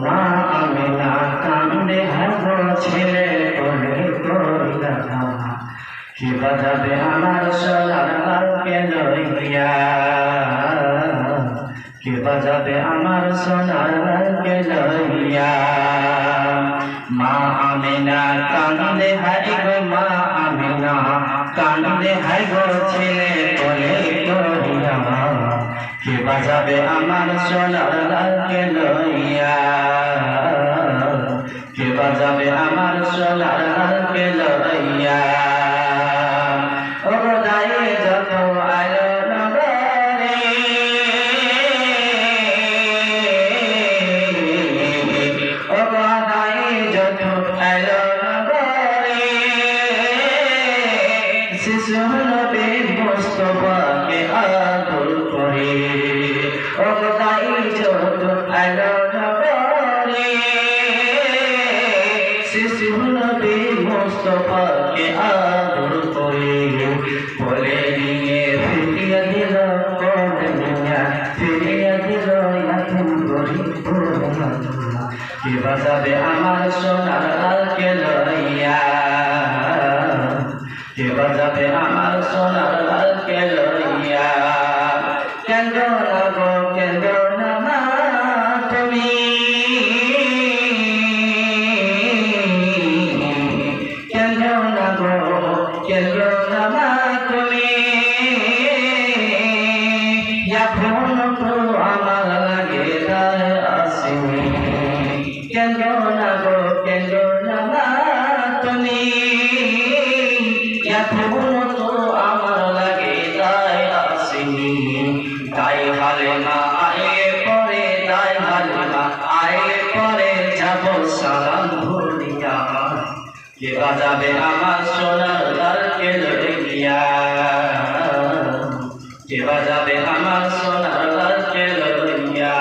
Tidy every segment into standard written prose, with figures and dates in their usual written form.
মা আমিনা কান্দে হাগো ছেলে কোলে করিয়া কে বাজাবে আমার সোনার লালকে লইয়া কে বাজাবে আমার সোনার লালকে লইয়া মা আমিনা কান্দে হাগো মা আমিনা কান্দে হাগো ছেলে কোলে করিয়া কে বাজাবে আমার সোনার লালকে লইয়া কে বাজাবে আমার সোনার লালকে লইয়া ও দায়ে যত আলো নগরে ও দায়ে যত আলো নগরে শিশু নবী মুস্তাফাকে আদর করে ও দায়ে যত আলো নগরে শিশু নবী মুস্তাফাকে আদর করে বলে নিয়ে ফিরিয়ে দিল ফিরিয়ে দিল এখন গরিব কে বাজাবে আমার সোনার লালকে লইয়া কে বাজাবে আমার সোনার লালকে লইয়া কেন্দ্র না গো কেন্দ্র না মা তুমি কেন্দ্র না গো কেন্দ্র না মা তুমি এখন তো আমার লাগে তার আসেনি কেন্দ্র না গো কেন্দ্র না মা তুমি এখন তো আমার লাগে তাই আসেনি তাই হালে মা আয়ে পরে তাই হালে মা আয়ে পরে যাব সালাম ভুলিয়া কে বাজাবে আমার সোনার লালকে লইয়া কে বাজাবে আমার সোনার লালকে লইয়া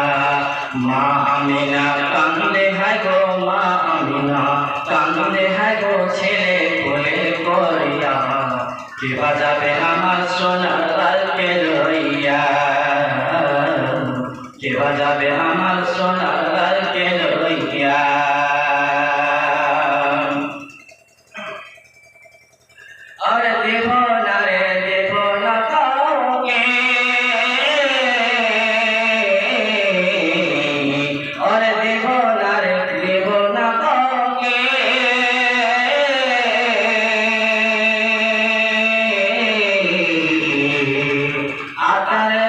মা আমিনা কান্দে হাগো মা আমিনা কান্দে হাগো ছেলে কোলে করিয়া কে বাজাবে আমার সোনার লালকে লইয়া কে বাজাবে আমার সোনার লালকে লইয়া আরে দেব না রে দেব না কাউকে আরে দেব না রে দেব না কাউকে আতারে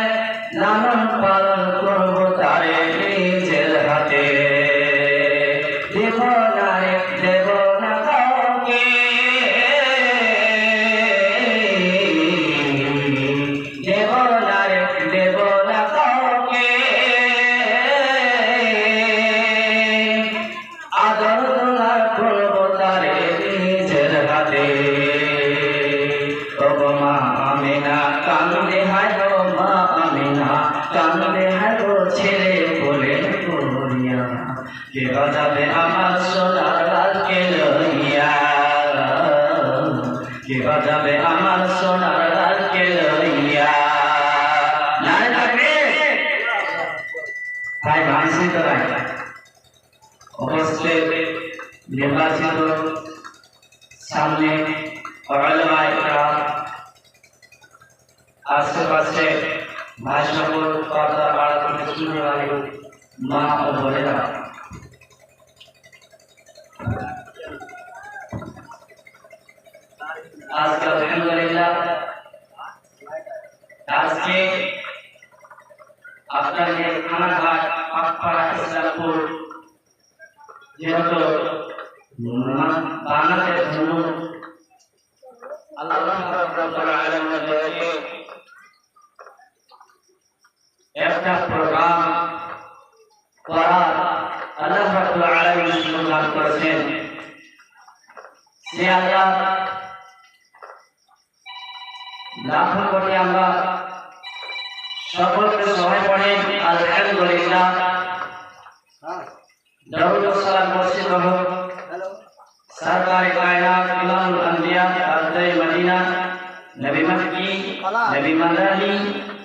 লালন পালন করব তারে নিজের হাতে দেব না রে দেব না কাউকে দেব না রে দেব না কাউকে আদর দোলার করব তারে নিজের হাতে ও মা আমিনা কান্দে হাগো মা আমিনা কান্দে হাগো ছেলে কোলে করিয়া কে বাজাবে আমার সোনার লালকে লইয়া কে বাজাবে আমার সোনার লালকে লইয়া নাই থাকবে তাই ভাঙছি তো নাই অবশ্যই নির্বাচিত সামনে আশেপাশে ভাষাপুর কথা বাড়াতে শুনে वाले মা ও বোনেরা আজকে আলহামদুলিল্লাহ আজকে আপনাদের খানাঘাট পাকপাড়া ইসলামপুর যেহেতু বাংলাদেশ জন্য আল্লাহ রাব্বুল আলামিনের দয়াতে একটা প্রোগ্রাম করার আল্লাহ রাব্বুল আলামিন সুযোগ করেছেন সে আল্লাহ লাখো কোটি আমরা সকলকে সবাই পড়েন আলহামদুলিল্লাহ দরুদ ও সালাম বর্ষিত হোক सरकार कायनात इमाम अंबिया आदे मदीना नबी मक्की नबी मदनी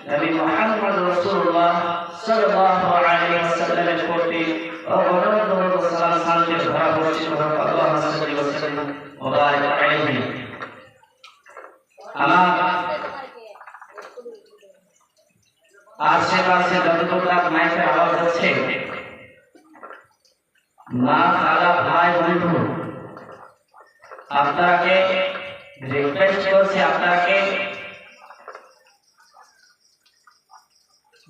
नबी मोहम्मद रसूलुल्लाह सल्लल्लाहु अलैहि वसल्लम কোটি অগণিত সালাম শান্তি ধারা বর্ষিত হোক আল্লাহ সাল্লাল্লাহু আলাইহি ওয়াসাল্লাম ওয়া বারিক আলাইহি। আমার আশেপাশে যতটুকু মাইকের আওয়াজ হচ্ছে, মা খালা ভাই বন্ধু আপনাকে রিকোয়েস্ট করছি, আপনাকে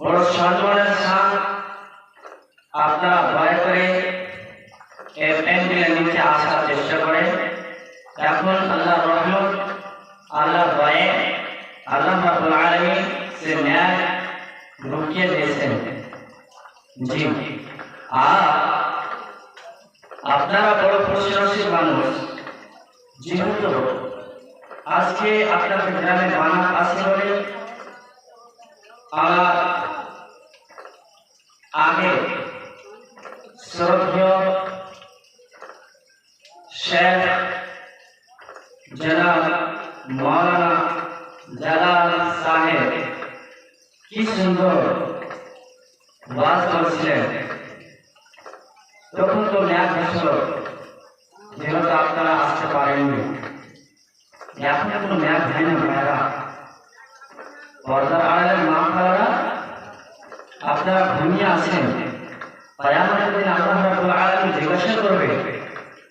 বড় সম্মানের সাথে আপনারা দয়া করে এই প্যান্ডেলের নিচে আসার চেষ্টা করেন। এখন আল্লাহ রহমত, আল্লাহ দয়া, আল্লাহ রাব্বুল আলামিন সে ন্যায় রুকিয়ে দিয়েছেন। জি, আর আপনারা বড় খুশি মানুষ, যেহেতু আজকে আপনাদের গ্রামে বানান আছে বলে আমার আগে শ্রদ্ধেয় শেখ জনাব মাওলানা জালাল সাহেব কি সুন্দর ওয়াজ করছিলেন। তখন তো ন্যায় হচ্ছিল, যেহেতু আপনারা আসতে পারেননি। এখন কোনো ন্যায় হয় না ভাইরা, পর্দার আড়ালের মা খালারা আপনারা ঘুমিয়ে আছেন। কিয়ামতের দিন আল্লাহ রাব্বুল আলামিন জিজ্ঞাসা করবে,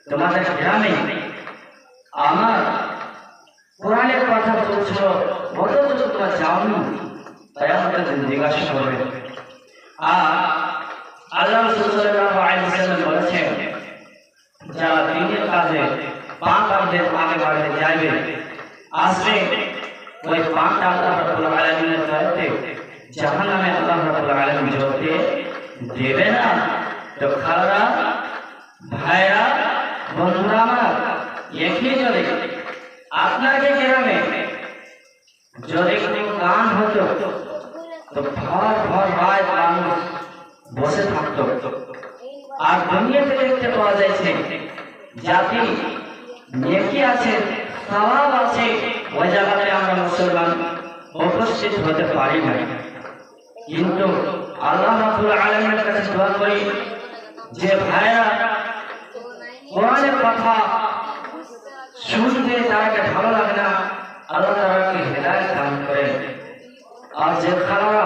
তোমাদের গ্রামে আমার কোরআনের কথা বলছিল, অথচ তোমরা যাওনি। কিয়ামতের দিন জিজ্ঞাসা করবে। আর আল্লাহ রাসূল সাল্লাল্লাহু আলাইহি ওয়াসাল্লাম বলেছেন, যারা দ্বীনের কাজে পা কাঁধের আগে বাড়িতে যাবে, আসবে ওই পাটা আল্লাহ রাব্বুল আলামিনের তরফে জাহান্নামে আল্লাহ রাব্বুল আলামিন জ্বলতে দেবে না। তো খালারা, ভাইরা, বন্ধুরা আমার, একই জলে আপনাকে গ্রামে যদি কোনো গান হতো তো ভর ভর ভাই মানুষ বসে থাকতো। আর দুনিয়াতে দেখতে পাওয়া যাচ্ছে জাতি নেকি আছে, সওয়াব আছে, ওই জায়গাতে আমরা মুসলমান উপস্থিত হতে পারি না। কিন্তু আল্লাহ রাব্বুল আলামিনের কাছে দোয়া করি যে ভাইরা কোরআনের কথা শুনতে তাকে ভালো লাগে না, আল্লাহ তাআলাকে হেদায়েত দান করেন। আর যে খালারা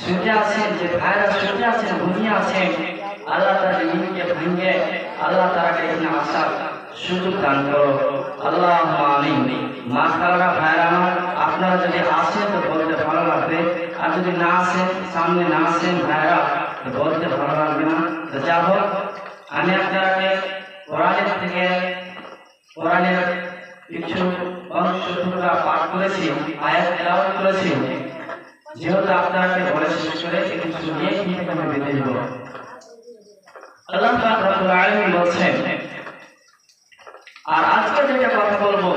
শুতে আছেন, যে ভাইরা শুতে আছেন, ঘুমিয়ে আছেন, আল্লাহ তাআলা ইমানকে ভাঙিয়ে আল্লাহ তাআলাকে এখানে আসার সুযোগ দান করো। আল্লাহুম্মা আমিন। মা খালারা, ভাইরা আমার, আপনারা যদি আসেন তো বলতে ভালো লাগবে, আর যদি না আসেন, সামনে না আসেন ভাইরা, তো বলতে ভালো লাগবে না। তো যা হোক, আমি আপনাকে কোরআনের থেকে কোরআনের কিছু অংশ পাঠ করেছি, আয়াত তেলাওয়াত করেছি। যেহেতু আপনাকে বলে শেষ করে কিছু নিয়ে কিন্তু আমি বেঁধে দেব। আল্লাহ পাক রব্বুল আলামিন বলছেন, আর আজকে যেটা কথা বলবো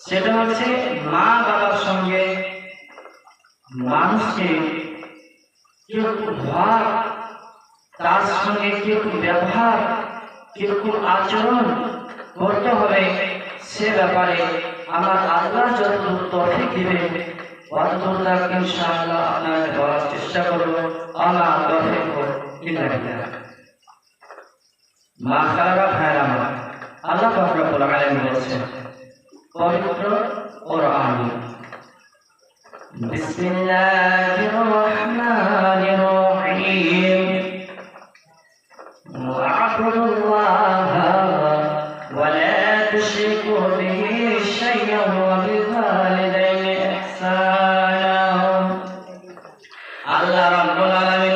সেটা হচ্ছে মা বাবার সঙ্গে মানুষকে কিরকম ভাব, তার সঙ্গে কিরকম ব্যবহার, কিরকম আচরণ করতে হবে, সে ব্যাপারে আমার আল্লাহ যতদূর তৌফিক দিবে ততদূর তাক ইনশাআল্লাহ আপনাকে বলার চেষ্টা করবো। আমার তৌফিক ইল্লা বিল্লাহ। মা খালারা, ভাইরা আমার, আল্লাহ পাক রব্বুল আলামিন বলেছেন পবিত্র কোরআনে, বিসমিল্লাহির রহমানির রহিম, ওয়া'বুদুল্লাহা ওয়া লা তুশরিকু বিহি শাই'আন ওয়া বিল ওয়ালিদাইনি ইহসানা। আল্লাহ রাব্বুল আলামিন